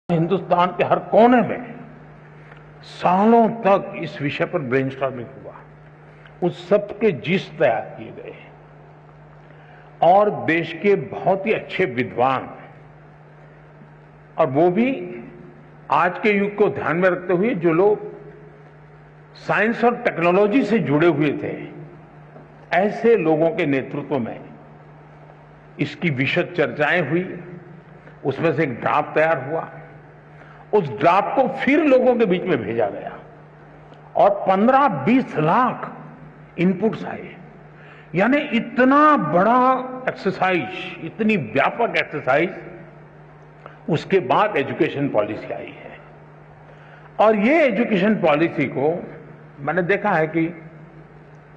हिंदुस्तान के हर कोने में सालों तक इस विषय पर ब्रेनस्टॉर्मिंग हुआ, उस सब के जिस तैयार किए गए और देश के बहुत ही अच्छे विद्वान, और वो भी आज के युग को ध्यान में रखते हुए जो लोग साइंस और टेक्नोलॉजी से जुड़े हुए थे, ऐसे लोगों के नेतृत्व में इसकी विशद चर्चाएं हुई। उसमें से एक ड्राफ्ट तैयार हुआ। उस ड्राफ्ट को फिर लोगों के बीच में भेजा गया और 15-20 लाख इनपुट्स आए। यानी इतना बड़ा एक्सरसाइज, इतनी व्यापक एक्सरसाइज, उसके बाद एजुकेशन पॉलिसी आई है। और ये एजुकेशन पॉलिसी को मैंने देखा है कि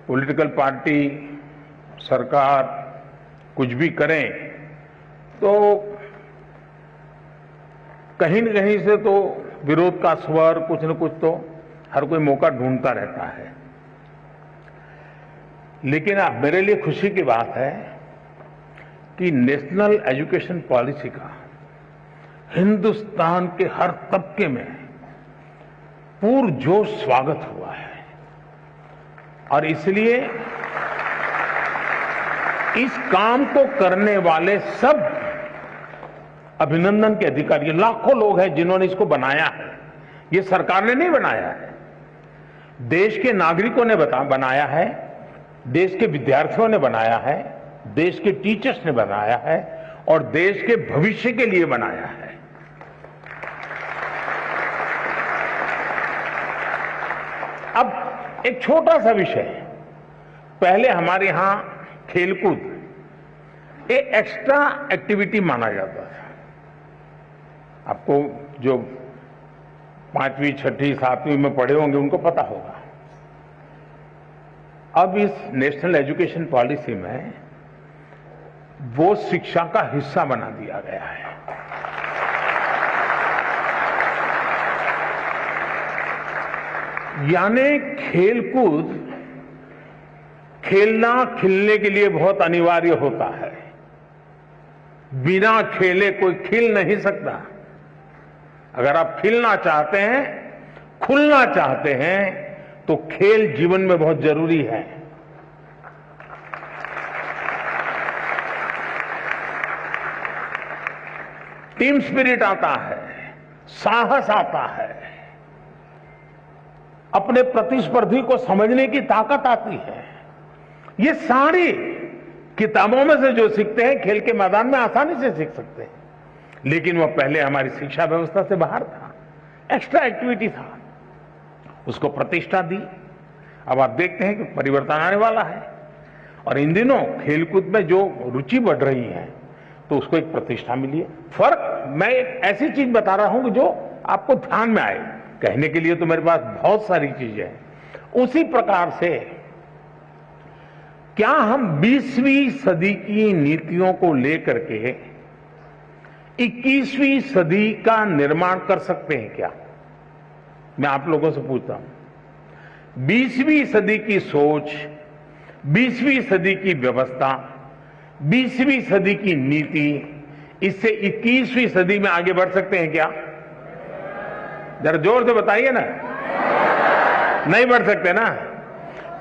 पॉलिटिकल पार्टी, सरकार कुछ भी करें तो कहीं न कहीं से तो विरोध का स्वर, कुछ न कुछ तो हर कोई मौका ढूंढता रहता है। लेकिन अब मेरे लिए खुशी की बात है कि नेशनल एजुकेशन पॉलिसी का हिंदुस्तान के हर तबके में पुरजोश स्वागत हुआ है। और इसलिए इस काम को करने वाले सब अभिनंदन के अधिकारी, लाखों लोग हैं जिन्होंने इसको बनाया है। ये सरकार ने नहीं बनाया है, देश के नागरिकों ने बनाया है, देश के विद्यार्थियों ने बनाया है, देश के टीचर्स ने बनाया है और देश के भविष्य के लिए बनाया है। अब एक छोटा सा विषय, पहले हमारे यहां खेलकूद एक एक्स्ट्रा एक्टिविटी माना जाता था। आपको जो 5वीं, 6ठी, 7वीं में पढ़े होंगे उनको पता होगा। अब इस नेशनल एजुकेशन पॉलिसी में वो शिक्षा का हिस्सा बना दिया गया है। यानी खेलकूद, खेलना खिलने के लिए बहुत अनिवार्य होता है। बिना खेले कोई खिल नहीं सकता। अगर आप खिलना चाहते हैं, खुलना चाहते हैं, तो खेल जीवन में बहुत जरूरी है। टीम स्पिरिट आता है, साहस आता है, अपने प्रतिस्पर्धी को समझने की ताकत आती है। ये सारी किताबों में से जो सीखते हैं, खेल के मैदान में आसानी से सीख सकते हैं। लेकिन वह पहले हमारी शिक्षा व्यवस्था से बाहर था, एक्स्ट्रा एक्टिविटी था, उसको प्रतिष्ठा दी। अब आप देखते हैं कि परिवर्तन आने वाला है और इन दिनों खेलकूद में जो रुचि बढ़ रही है तो उसको एक प्रतिष्ठा मिली है। फर्क, मैं एक ऐसी चीज बता रहा हूं कि जो आपको ध्यान में आए। कहने के लिए तो मेरे पास बहुत सारी चीजें हैं। उसी प्रकार से क्या हम 20वीं सदी की नीतियों को लेकर के 21वीं सदी का निर्माण कर सकते हैं क्या? मैं आप लोगों से पूछता हूं। 20वीं सदी की सोच, 20वीं सदी की व्यवस्था, 20वीं सदी की नीति, इससे 21वीं सदी में आगे बढ़ सकते हैं क्या? जरा जोर से बताइए ना। नहीं बढ़ सकते ना।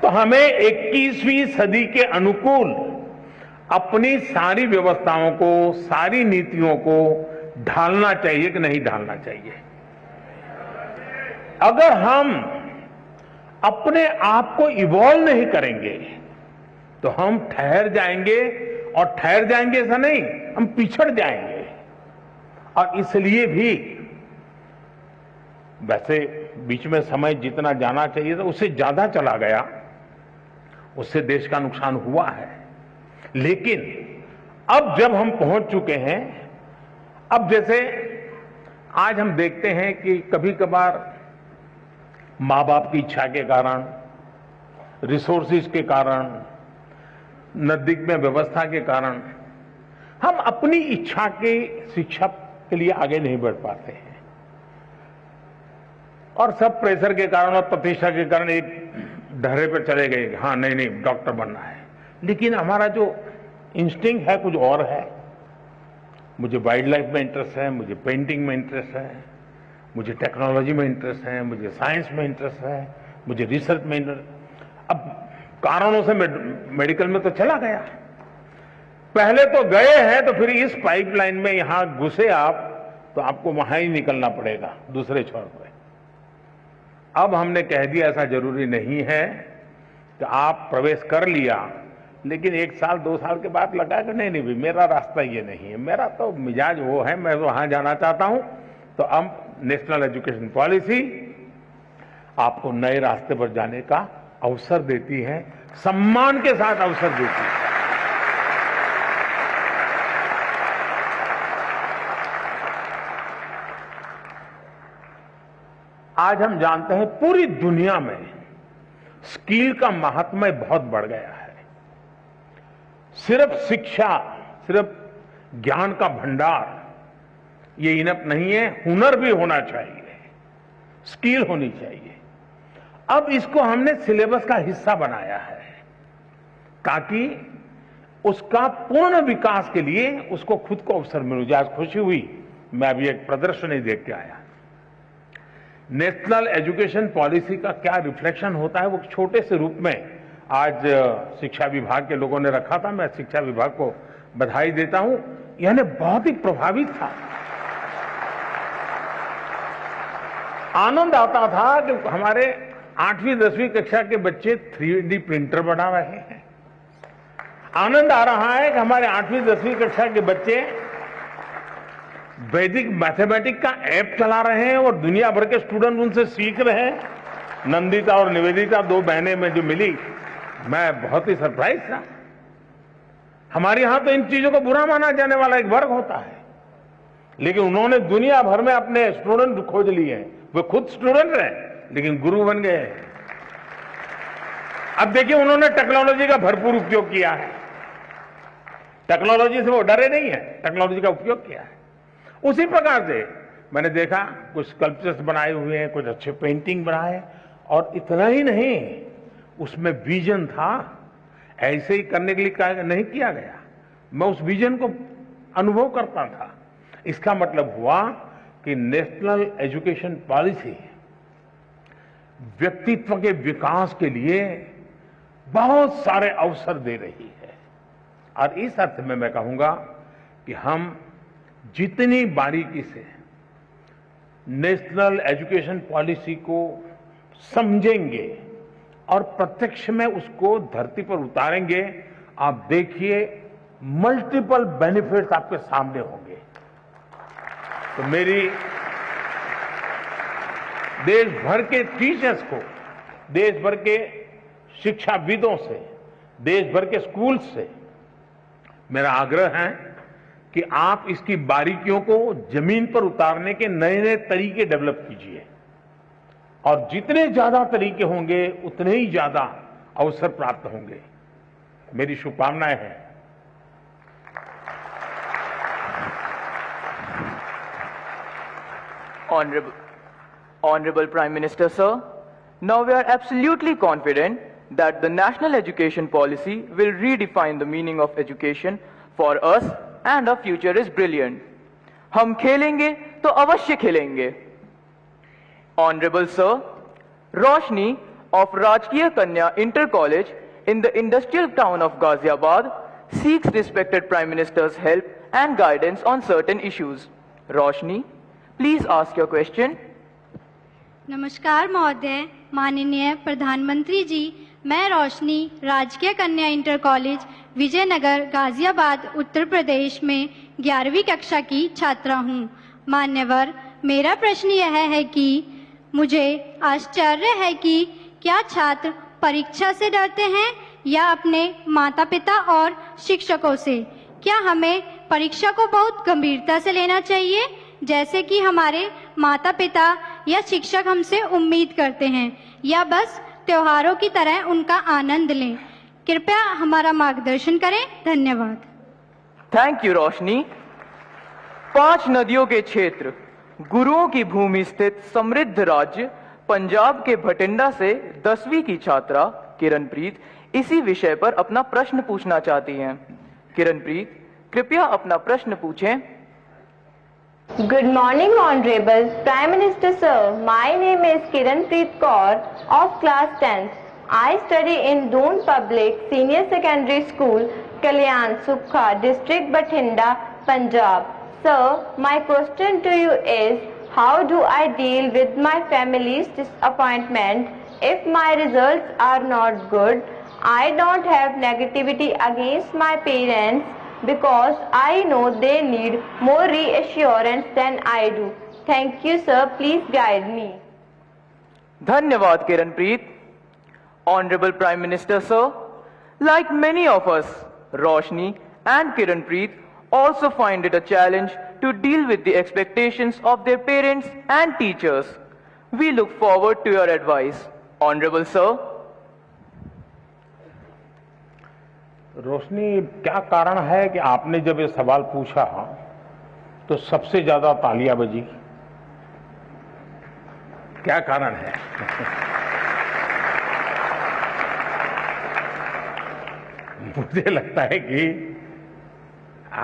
तो हमें 21वीं सदी के अनुकूल अपनी सारी व्यवस्थाओं को, सारी नीतियों को ढालना चाहिए कि नहीं ढालना चाहिए? अगर हम अपने आप को इवॉल्व नहीं करेंगे तो हम ठहर जाएंगे, और ठहर जाएंगे ऐसा नहीं, हम पिछड़ जाएंगे। और इसलिए भी वैसे बीच में समय जितना जाना चाहिए था उससे ज्यादा चला गया, उससे देश का नुकसान हुआ है। लेकिन अब जब हम पहुंच चुके हैं, अब जैसे आज हम देखते हैं कि कभी कभार मां बाप की इच्छा के कारण, रिसोर्सेज के कारण, नजदीक में व्यवस्था के कारण हम अपनी इच्छा की शिक्षा के लिए आगे नहीं बढ़ पाते हैं। और सब प्रेशर के कारण और प्रतिष्ठा के कारण एक ढर्रे पर चले गए, हाँ नहीं डॉक्टर बनना है। लेकिन हमारा जो इंस्टिंक्ट है कुछ और है। मुझे वाइल्ड लाइफ में इंटरेस्ट है, मुझे पेंटिंग में इंटरेस्ट है, मुझे टेक्नोलॉजी में इंटरेस्ट है, मुझे साइंस में इंटरेस्ट है, मुझे रिसर्च में इंटरेस्ट। अब कारणों से मैं मेडिकल में तो चला गया, पहले तो गए हैं तो फिर इस पाइपलाइन में यहां घुसे आप तो आपको वहां ही निकलना पड़ेगा दूसरे छोर पर। अब हमने कह दिया ऐसा जरूरी नहीं है कि आप प्रवेश कर लिया लेकिन 1 साल 2 साल के बाद लगा कि नहीं भाई मेरा रास्ता ये नहीं है, मेरा तो मिजाज वो है, मैं वहां जाना चाहता हूं। तो अब नेशनल एजुकेशन पॉलिसी आपको नए रास्ते पर जाने का अवसर देती है, सम्मान के साथ अवसर देती है। आज हम जानते हैं पूरी दुनिया में स्किल का महात्म्य बहुत बढ़ गया है। सिर्फ शिक्षा, सिर्फ ज्ञान का भंडार ये इनफ नहीं है, हुनर भी होना चाहिए, स्किल होनी चाहिए। अब इसको हमने सिलेबस का हिस्सा बनाया है ताकि उसका पूर्ण विकास के लिए उसको खुद को अवसर मिल जाए। आज खुशी हुई, मैं अभी एक प्रदर्शनी देख के आया। नेशनल एजुकेशन पॉलिसी का क्या रिफ्लेक्शन होता है वो छोटे से रूप में आज शिक्षा विभाग के लोगों ने रखा था। मैं शिक्षा विभाग को बधाई देता हूं, यानी बहुत ही प्रभावित था। आनंद आता था कि हमारे 8वीं 10वीं कक्षा के बच्चे 3D प्रिंटर बना रहे हैं। आनंद आ रहा है कि हमारे 8वीं 10वीं कक्षा के बच्चे वैदिक मैथमेटिक्स का ऐप चला रहे हैं और दुनिया भर के स्टूडेंट उनसे सीख रहे हैं। नंदिता और निवेदिता 2 बहनें में जो मिली, मैं बहुत ही सरप्राइज था। हमारे यहां तो इन चीजों को बुरा माना जाने वाला एक वर्ग होता है, लेकिन उन्होंने दुनिया भर में अपने स्टूडेंट खोज लिए हैं। वे खुद स्टूडेंट रहे लेकिन गुरु बन गए। अब देखिए उन्होंने टेक्नोलॉजी का भरपूर उपयोग किया है। टेक्नोलॉजी से वो डरे नहीं है, टेक्नोलॉजी का उपयोग किया है। उसी प्रकार से मैंने देखा कुछ स्कल्पचर्स बनाए हुए हैं, कुछ अच्छे पेंटिंग बनाए, और इतना ही नहीं उसमें विजन था। ऐसे ही करने के लिए नहीं किया गया, मैं उस विजन को अनुभव करता था। इसका मतलब हुआ कि नेशनल एजुकेशन पॉलिसी व्यक्तित्व के विकास के लिए बहुत सारे अवसर दे रही है। और इस अर्थ में मैं कहूंगा कि हम जितनी बारीकी से नेशनल एजुकेशन पॉलिसी को समझेंगे और प्रत्यक्ष में उसको धरती पर उतारेंगे, आप देखिए मल्टीपल बेनिफिट्स आपके सामने होंगे। तो मेरी देश भर के टीचर्स को, देश भर के शिक्षाविदों से, देश भर के स्कूल से मेरा आग्रह है कि आप इसकी बारीकियों को जमीन पर उतारने के नए नए तरीके डेवलप कीजिए, और जितने ज्यादा तरीके होंगे उतने ही ज्यादा अवसर प्राप्त होंगे। मेरी शुभकामनाएं हैं। Honorable Prime Minister, sir, now we are absolutely confident that the national education policy will redefine the meaning of education for us and our future is brilliant. हम खेलेंगे तो अवश्य खेलेंगे। Honorable sir, Roshni of Rajkiya Kanya Inter College in the industrial town of Ghaziabad seeks respected Prime Minister's help and guidance on certain issues. Roshni, please ask your question. नमस्कार महोदय, माननीय प्रधानमंत्री जी, मैं रोशनी राजकीय कन्या इंटर कॉलेज विजयनगर गाजियाबाद उत्तर प्रदेश में 11वीं कक्षा की छात्रा हूँ। मान्यवर, मेरा प्रश्न यह है कि मुझे आश्चर्य है कि क्या छात्र परीक्षा से डरते हैं या अपने माता पिता और शिक्षकों से? क्या हमें परीक्षा को बहुत गंभीरता से लेना चाहिए जैसे कि हमारे माता पिता या शिक्षक हमसे उम्मीद करते हैं, या बस त्योहारों की तरह उनका आनंद लें? कृपया हमारा मार्गदर्शन करें। धन्यवाद। थैंक यू रोशनी। 5 नदियों के क्षेत्र, गुरुओं की भूमि स्थित समृद्ध राज्य पंजाब के भटिंडा से 10वीं की छात्रा किरणप्रीत इसी विषय पर अपना प्रश्न पूछना चाहती हैं। किरणप्रीत, कृपया अपना प्रश्न पूछें। Good morning, Honorable Prime Minister Sir. My name is Kiranpreet Kaur of class 10th. I study in Doon Public Senior Secondary School, Kalyan Sukha, District Bathinda, Punjab. Sir, my question to you is, how do I deal with my family's disappointment if my results are not good? I don't have negativity against my parents, because I know they need more reassurance than I do. Thank you, sir. Please guide me. Dhanyavad, Kiranpreet. Honorable Prime Minister, sir, like many of us, Roshni and Kiranpreet also find it a challenge to deal with the expectations of their parents and teachers. We look forward to your advice. Honorable sir. रोशनी, क्या कारण है कि आपने जब ये सवाल पूछा तो सबसे ज्यादा तालियां बजी? क्या कारण है? मुझे लगता है कि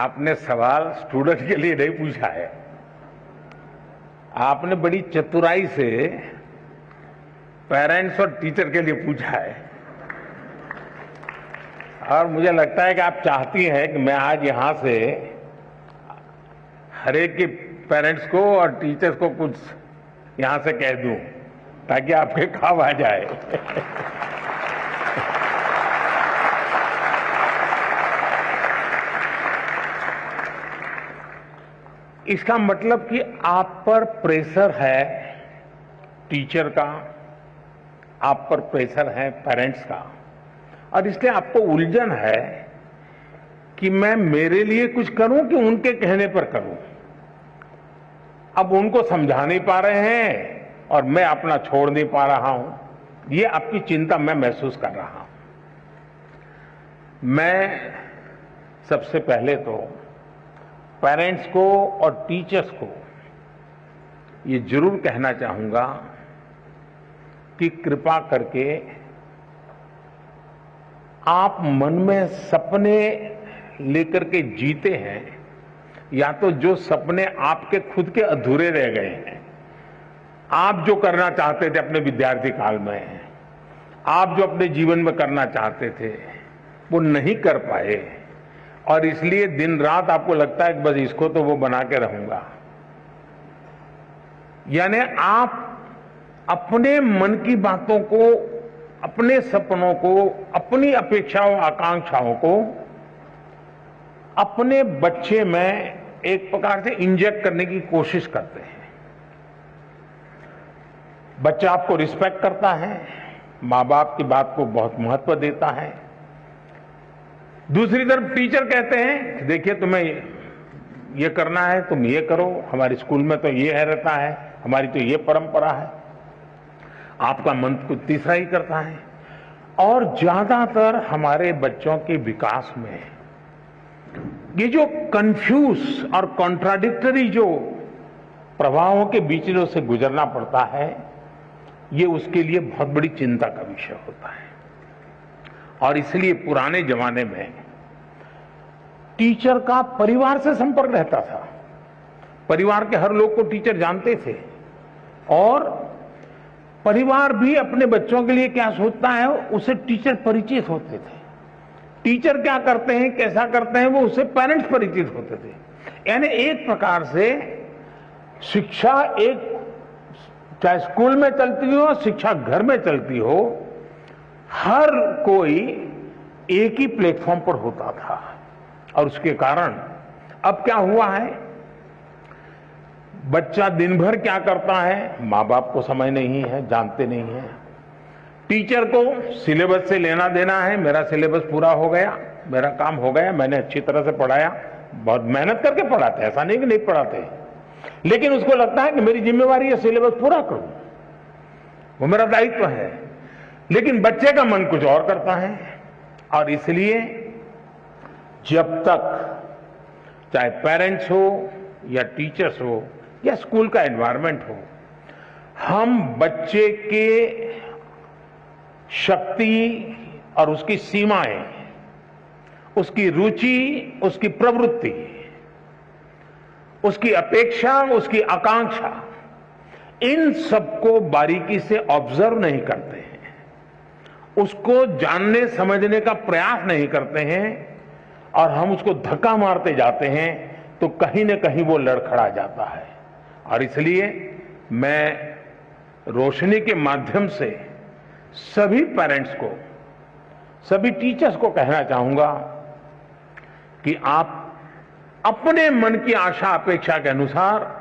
आपने सवाल स्टूडेंट के लिए नहीं पूछा है, आपने बड़ी चतुराई से पेरेंट्स और टीचर के लिए पूछा है। और मुझे लगता है कि आप चाहती हैं कि मैं आज यहां से हर एक के पेरेंट्स को और टीचर्स को कुछ यहां से कह दूं ताकि आपके काम आ जाए। इसका मतलब कि आप पर प्रेशर है टीचर का, आप पर प्रेशर है पेरेंट्स का, और इसलिए आपको उलझन है कि मैं मेरे लिए कुछ करूं कि उनके कहने पर करूं। अब उनको समझा नहीं पा रहे हैं और मैं अपना छोड़ नहीं पा रहा हूं। ये आपकी चिंता मैं महसूस कर रहा हूं। मैं सबसे पहले तो पेरेंट्स को और टीचर्स को ये जरूर कहना चाहूंगा कि कृपा करके आप मन में सपने लेकर के जीते हैं, या तो जो सपने आपके खुद के अधूरे रह गए हैं, आप जो करना चाहते थे अपने विद्यार्थी काल में, आप जो अपने जीवन में करना चाहते थे वो नहीं कर पाए, और इसलिए दिन रात आपको लगता है कि बस इसको तो वो बना के रहूंगा। यानी आप अपने मन की बातों को, अपने सपनों को, अपनी अपेक्षाओं आकांक्षाओं को अपने बच्चे में एक प्रकार से इंजेक्ट करने की कोशिश करते हैं। बच्चा आपको रिस्पेक्ट करता है, माँ बाप की बात को बहुत महत्व देता है। दूसरी तरफ टीचर कहते हैं कि देखिए तुम्हें ये करना है, तुम ये करो, हमारे स्कूल में तो ये है रहता है, हमारी तो ये परंपरा है। आपका मन कुछ तीसरा ही करता है। और ज्यादातर हमारे बच्चों के विकास में ये जो कंफ्यूज और कॉन्ट्राडिक्टरी जो प्रभावों के बीच में उसे गुजरना पड़ता है, ये उसके लिए बहुत बड़ी चिंता का विषय होता है। और इसलिए पुराने जमाने में टीचर का परिवार से संपर्क रहता था। परिवार के हर लोग को टीचर जानते थे, और परिवार भी अपने बच्चों के लिए क्या सोचता है उसे टीचर परिचित होते थे। टीचर क्या करते हैं, कैसा करते हैं, वो उससे पेरेंट्स परिचित होते थे। यानी एक प्रकार से शिक्षा एक, चाहे स्कूल में चलती हो, शिक्षा घर में चलती हो, हर कोई एक ही प्लेटफॉर्म पर होता था। और उसके कारण अब क्या हुआ है, बच्चा दिन भर क्या करता है माँ बाप को समझ नहीं है, जानते नहीं है। टीचर को सिलेबस से लेना देना है, मेरा सिलेबस पूरा हो गया, मेरा काम हो गया, मैंने अच्छी तरह से पढ़ाया, बहुत मेहनत करके पढ़ाते, ऐसा नहीं कि नहीं पढ़ाते, लेकिन उसको लगता है कि मेरी जिम्मेवारी है सिलेबस पूरा करूं, वो मेरा दायित्व है। लेकिन बच्चे का मन कुछ और करता है। और इसलिए जब तक चाहे पेरेंट्स हो या टीचर्स हो या स्कूल का एनवायरनमेंट हो, हम बच्चे के शक्ति और उसकी सीमाएं, उसकी रुचि, उसकी प्रवृत्ति, उसकी अपेक्षा, उसकी आकांक्षा, इन सबको बारीकी से ऑब्जर्व नहीं करते हैं, उसको जानने समझने का प्रयास नहीं करते हैं और हम उसको धक्का मारते जाते हैं तो कहीं न कहीं वो लड़खड़ा जाता है। और इसलिए मैं रोशनी के माध्यम से सभी पेरेंट्स को, सभी टीचर्स को कहना चाहूंगा कि आप अपने मन की आशा अपेक्षा के अनुसार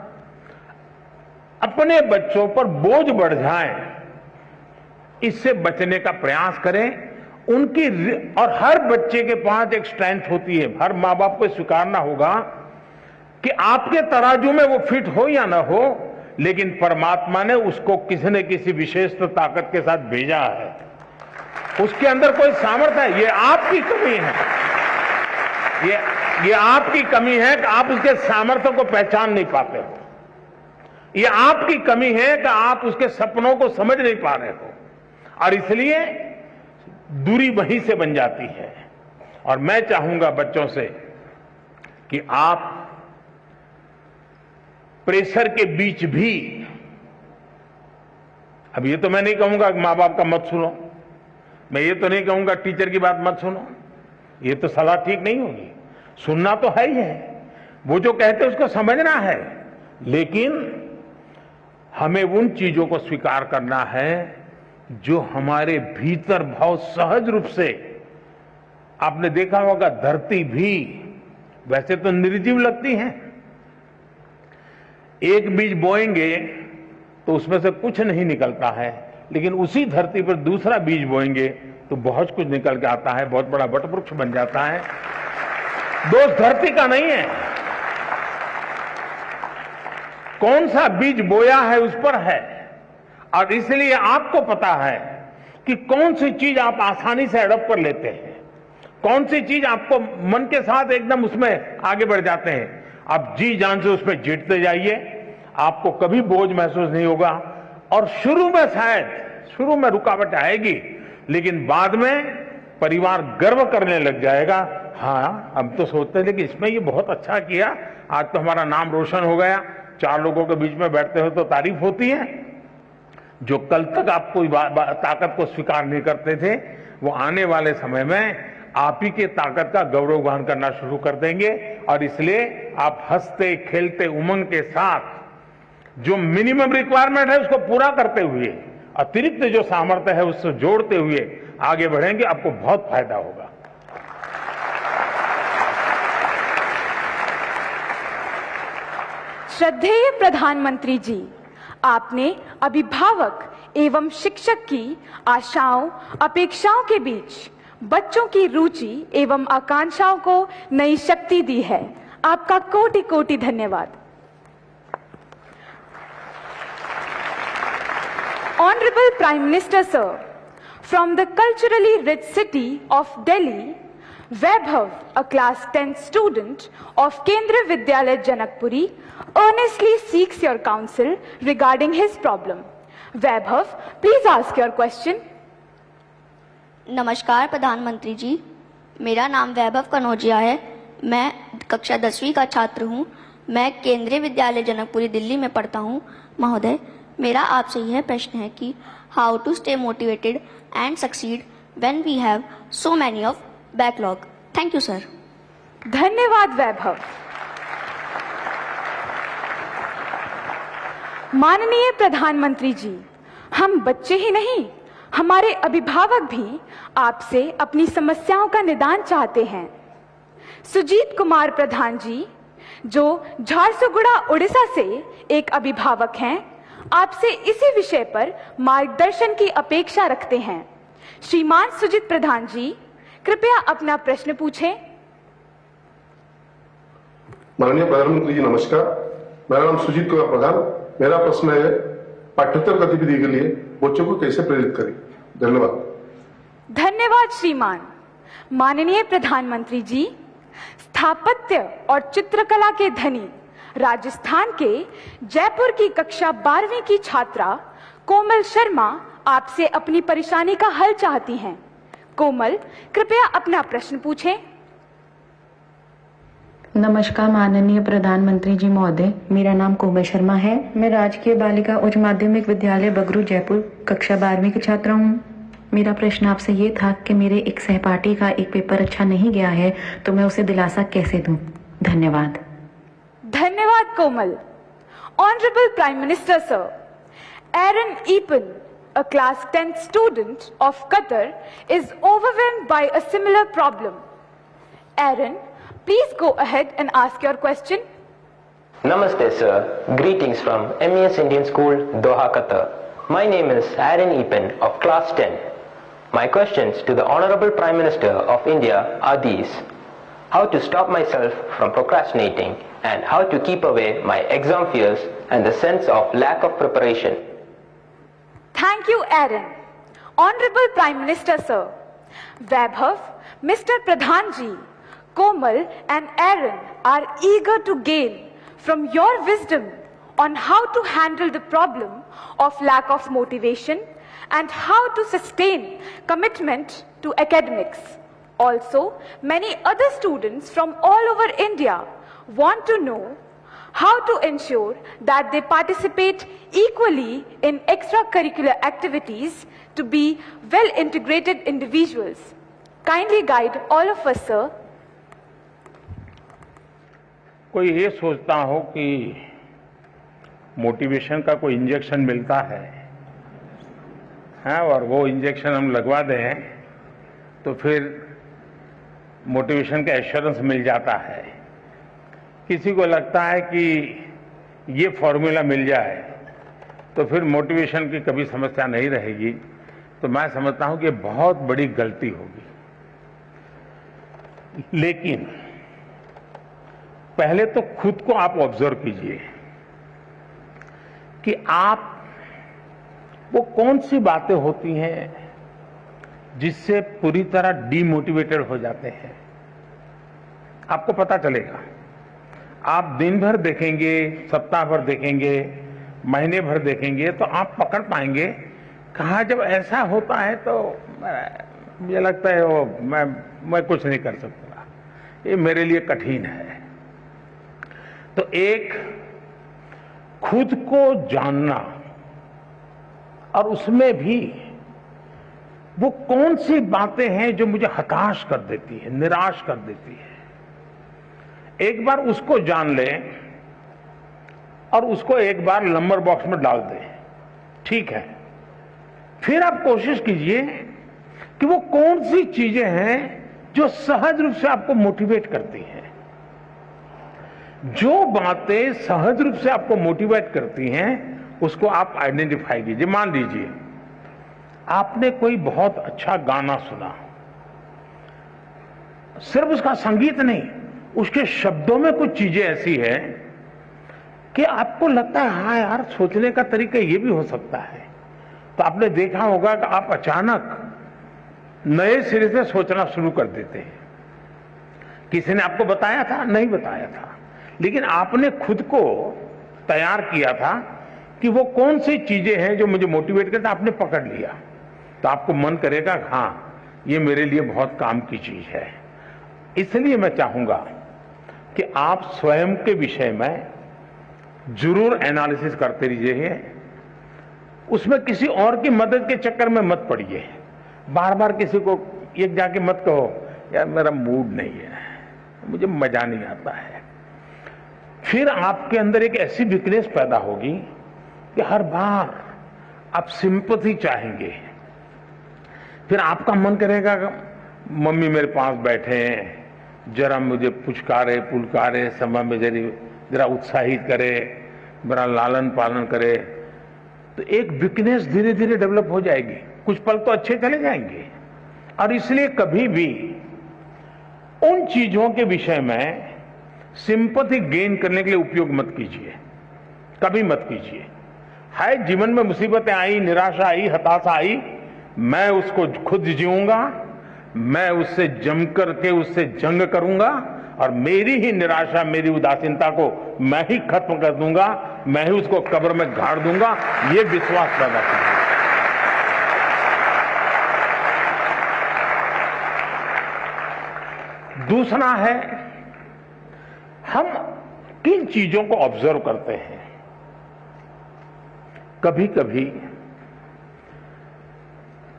अपने बच्चों पर बोझ बढ़ जाए, इससे बचने का प्रयास करें। उनकी और हर बच्चे के पास एक स्ट्रेंथ होती है, हर माँ बाप को स्वीकारना होगा कि आपके तराजू में वो फिट हो या ना हो, लेकिन परमात्मा ने उसको किसी न किसी विशेष ताकत के साथ भेजा है, उसके अंदर कोई सामर्थ्य है। ये आपकी कमी है, ये आपकी कमी है कि आप उसके सामर्थ्य को पहचान नहीं पाते हो। ये आपकी कमी है कि आप उसके सपनों को समझ नहीं पा रहे हो और इसलिए दूरी वहीं से बन जाती है। और मैं चाहूंगा बच्चों से कि आप प्रेशर के बीच भी, अब ये तो मैं नहीं कहूंगा कि मां बाप का मत सुनो, मैं ये तो नहीं कहूंगा टीचर की बात मत सुनो, ये तो सलाह ठीक नहीं होगी। सुनना तो है ही है, वो जो कहते हैं उसको समझना है, लेकिन हमें उन चीजों को स्वीकार करना है जो हमारे भीतर बहुत सहज रूप से, आपने देखा होगा धरती भी वैसे तो निर्जीव लगती है, एक बीज बोएंगे तो उसमें से कुछ नहीं निकलता है, लेकिन उसी धरती पर दूसरा बीज बोएंगे तो बहुत कुछ निकल के आता है, बहुत बड़ा वटवृक्ष बन जाता है। दोष धरती का नहीं है, कौन सा बीज बोया है उस पर है। और इसलिए आपको पता है कि कौन सी चीज आप आसानी से अडॉप्ट कर लेते हैं, कौन सी चीज आपको मन के साथ एकदम उसमें आगे बढ़ जाते हैं। आप जी जान से उसमें जीतते जाइए, आपको कभी बोझ महसूस नहीं होगा। और शुरू में शायद शुरू में रुकावट आएगी, लेकिन बाद में परिवार गर्व करने लग जाएगा, हाँ हम तो सोचते थे कि इसमें ये बहुत अच्छा किया, आज तो हमारा नाम रोशन हो गया। 4 लोगों के बीच में बैठते हो तो तारीफ होती है। जो कल तक आपको ताकत को स्वीकार नहीं करते थे, वो आने वाले समय में आप ही के ताकत का गौरव गान करना शुरू कर देंगे। और इसलिए आप हंसते खेलते उमंग के साथ जो मिनिमम रिक्वायरमेंट है उसको पूरा करते हुए, अतिरिक्त जो सामर्थ्य है उससे जोड़ते हुए आगे बढ़ेंगे, आपको बहुत फायदा होगा। श्रद्धेय प्रधानमंत्री जी, आपने अभिभावक एवं शिक्षक की आशाओं अपेक्षाओं के बीच बच्चों की रुचि एवं आकांक्षाओं को नई शक्ति दी है। आपका कोटि कोटि धन्यवाद। Honorable Prime Minister Sir, from the culturally rich city of Delhi, Vaibhav, a class 10th student of Kendriya Vidyalaya Janakpuri, earnestly seeks your counsel regarding his problem. Vaibhav, please ask your question. नमस्कार प्रधानमंत्री जी, मेरा नाम वैभव कनौजिया है। मैं कक्षा 10वीं का छात्र हूँ। मैं केंद्रीय विद्यालय जनकपुरी दिल्ली में पढ़ता हूँ। महोदय, मेरा आपसे यह प्रश्न है कि how to stay motivated and succeed when we have so many of backlog. Thank you sir. धन्यवाद वैभव। माननीय प्रधानमंत्री जी, हम बच्चे ही नहीं, हमारे अभिभावक भी आपसे अपनी समस्याओं का निदान चाहते हैं। सुजीत कुमार प्रधान जी, जो झारसुगुड़ा उड़ीसा से एक अभिभावक हैं, आपसे इसी विषय पर मार्गदर्शन की अपेक्षा रखते हैं। श्रीमान सुजीत प्रधान जी, कृपया अपना प्रश्न पूछें। माननीय प्रधानमंत्री जी नमस्कार, मेरा नाम सुजीत कुमार प्रधान। मेरा प्रश्न है, पाठ्येतर गतिविधि के लिए बच्चों को कैसे प्रेरित करें? धन्यवाद। धन्यवाद श्रीमान। माननीय प्रधानमंत्री जी, स्थापत्य और चित्रकला के धनी राजस्थान के जयपुर की कक्षा 12वीं की छात्रा कोमल शर्मा आपसे अपनी परेशानी का हल चाहती हैं। कोमल, कृपया अपना प्रश्न पूछें। नमस्कार माननीय प्रधानमंत्री जी महोदय, मेरा नाम कोमल शर्मा है। मैं राजकीय बालिका उच्च माध्यमिक विद्यालय बगरू जयपुर कक्षा 12वीं की छात्रा हूँ। मेरा प्रश्न आपसे ये था कि मेरे एक सहपाठी का एक पेपर अच्छा नहीं गया है, तो मैं उसे दिलासा कैसे दूं? धन्यवाद। धन्यवाद कोमल। Honorable Prime Minister Sir, Aaron Epen, a class 10th student of Qatar, is overwhelmed by a similar problem. Aaron, please go ahead and ask your question. Namaste sir, greetings from MES Indian School, Doha, Qatar. My name is Aaron Epen of class 10. My questions to the Honorable Prime Minister of India are these. How to stop myself from procrastinating and how to keep away my exam fears and the sense of lack of preparation. Thank you, Aaron. Honorable Prime Minister Sir, Vaibhav, Mr. Pradhan ji, Komal and Aaron are eager to gain from your wisdom on how to handle the problem of lack of motivation and how to sustain commitment to academics. Also, many other students from all over India want to know how to ensure that they participate equally in extracurricular activities to be well-integrated individuals. Kindly guide all of us, sir. कोई ये सोचता हो कि motivation का कोई injection मिलता है, हाँ, और वो इंजेक्शन हम लगवा दें तो फिर मोटिवेशन का एश्योरेंस मिल जाता है। किसी को लगता है कि ये फॉर्मूला मिल जाए तो फिर मोटिवेशन की कभी समस्या नहीं रहेगी। तो मैं समझता हूं कि ये बहुत बड़ी गलती होगी। लेकिन पहले तो खुद को आप ऑब्जर्व कीजिए कि आप वो कौन सी बातें होती हैं जिससे पूरी तरह डीमोटिवेटेड हो जाते हैं। आपको पता चलेगा। आप दिन भर देखेंगे, सप्ताह भर देखेंगे, महीने भर देखेंगे तो आप पकड़ पाएंगे कहाँ जब ऐसा होता है तो मुझे लगता है वो मैं कुछ नहीं कर सकता, ये मेरे लिए कठिन है। तो एक खुद को जानना और उसमें भी वो कौन सी बातें हैं जो मुझे हताश कर देती है, निराश कर देती है, एक बार उसको जान लें और उसको एक बार नंबर बॉक्स में डाल दें। ठीक है, फिर आप कोशिश कीजिए कि वो कौन सी चीजें हैं जो सहज रूप से आपको मोटिवेट करती हैं। जो बातें सहज रूप से आपको मोटिवेट करती हैं उसको आप आइडेंटिफाई कीजिए। मान लीजिए आपने कोई बहुत अच्छा गाना सुना, सिर्फ उसका संगीत नहीं, उसके शब्दों में कुछ चीजें ऐसी है कि आपको लगता है हाँ यार, सोचने का तरीका ये भी हो सकता है। तो आपने देखा होगा कि आप अचानक नए सिरे से सोचना शुरू कर देते हैं। किसी ने आपको बताया था? नहीं बताया था, लेकिन आपने खुद को तैयार किया था कि वो कौन सी चीजें हैं जो मुझे मोटिवेट करता, आपने पकड़ लिया तो आपको मन करेगा हाँ ये मेरे लिए बहुत काम की चीज है। इसलिए मैं चाहूंगा कि आप स्वयं के विषय में जरूर एनालिसिस करते रहिए, उसमें किसी और की मदद के चक्कर में मत पड़िए। बार बार किसी को एक जाके मत कहो यार मेरा मूड नहीं है, मुझे मजा नहीं आता है। फिर आपके अंदर एक ऐसी वीकनेस पैदा होगी कि हर बार आप सिंपैथी चाहेंगे। फिर आपका मन करेगा मम्मी मेरे पास बैठे हैं, जरा मुझे पुचकारे पुलकारे, समय में जरा उत्साहित करे, मेरा लालन पालन करे। तो एक वीकनेस धीरे धीरे डेवलप हो जाएगी। कुछ पल तो अच्छे चले जाएंगे। और इसलिए कभी भी उन चीजों के विषय में सिंपैथी गेन करने के लिए उपयोग मत कीजिए, कभी मत कीजिए। है जीवन में मुसीबतें आई, निराशा आई, हताशा आई, मैं उसको खुद जीऊंगा, मैं उससे जम करके उससे जंग करूंगा और मेरी ही निराशा, मेरी उदासीनता को मैं ही खत्म कर दूंगा, मैं ही उसको कब्र में गाड़ दूंगा, ये विश्वास पैदा करें। दूसरा है हम किन चीजों को ऑब्जर्व करते हैं? कभी कभी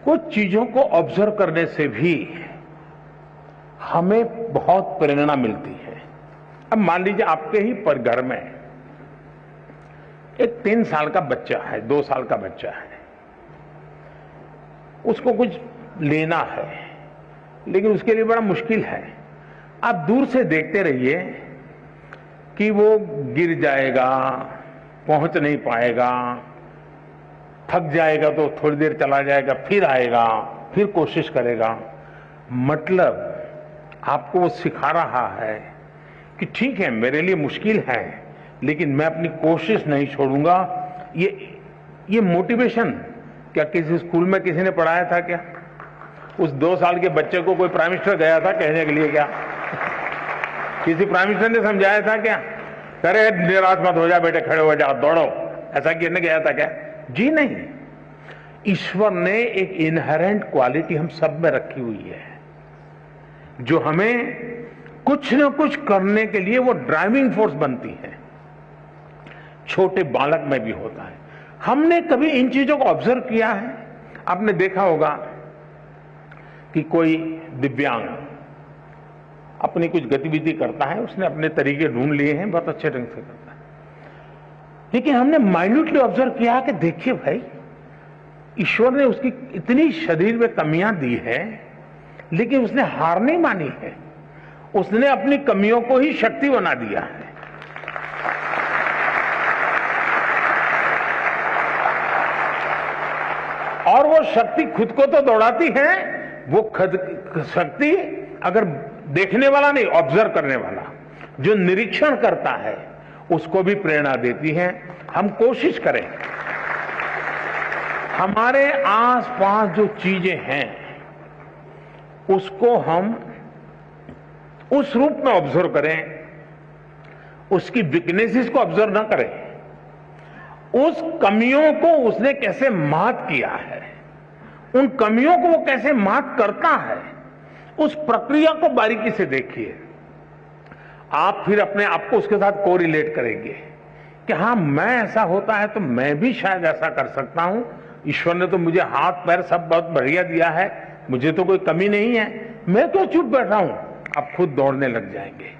कुछ चीजों को ऑब्जर्व करने से भी हमें बहुत प्रेरणा मिलती है। अब मान लीजिए आपके ही पर घर में एक 3 साल का बच्चा है, 2 साल का बच्चा है, उसको कुछ लेना है, लेकिन उसके लिए बड़ा मुश्किल है। आप दूर से देखते रहिए कि वो गिर जाएगा, पहुंच नहीं पाएगा, थक जाएगा तो थोड़ी देर चला जाएगा, फिर आएगा, फिर कोशिश करेगा। मतलब आपको वो सिखा रहा है कि ठीक है, मेरे लिए मुश्किल है, लेकिन मैं अपनी कोशिश नहीं छोड़ूंगा। ये मोटिवेशन क्या किसी स्कूल में किसी ने पढ़ाया था क्या? उस 2 साल के बच्चे को कोई प्राइम मिनिस्टर गया था कहने के लिए क्या? किसी प्राइम मिनिस्टर ने समझाया था क्या? अरे निराश मत हो जा बेटे, खड़े हो जा, दौड़ो, ऐसा कहने गया था क्या? जी नहीं। ईश्वर ने एक इनहेरेंट क्वालिटी हम सब में रखी हुई है, जो हमें कुछ न कुछ करने के लिए वो ड्राइविंग फोर्स बनती है। छोटे बालक में भी होता है। हमने कभी इन चीजों को ऑब्जर्व किया है? आपने देखा होगा कि कोई दिव्यांग अपनी कुछ गतिविधि करता है, उसने अपने तरीके ढूंढ लिए हैं, बहुत अच्छे ढंग से करता है, लेकिन हमने माइन्यूटली ऑब्जर्व किया कि देखिए भाई, ईश्वर ने उसकी इतनी शरीर में कमियां दी है, लेकिन उसने हार नहीं मानी है। उसने अपनी कमियों को ही शक्ति बना दिया है। और वो शक्ति खुद को तो दौड़ाती है, वो खुद शक्ति अगर देखने वाला नहीं, ऑब्जर्व करने वाला, जो निरीक्षण करता है, उसको भी प्रेरणा देती है। हम कोशिश करें, हमारे आसपास जो चीजें हैं उसको हम उस रूप में ऑब्जर्व करें, उसकी वीकनेसेस को ऑब्जर्व ना करें, उस कमियों को उसने कैसे मात किया है, उन कमियों को वो कैसे मात करता है, उस प्रक्रिया को बारीकी से देखिए। आप फिर अपने आप को उसके साथ कोरिलेट करेंगे कि हाँ, मैं ऐसा होता है तो मैं भी शायद ऐसा कर सकता हूं। ईश्वर ने तो मुझे हाथ पैर सब बहुत बढ़िया दिया है, मुझे तो कोई कमी नहीं है, मैं क्यों चुप बैठा हूं? आप खुद दौड़ने लग जाएंगे।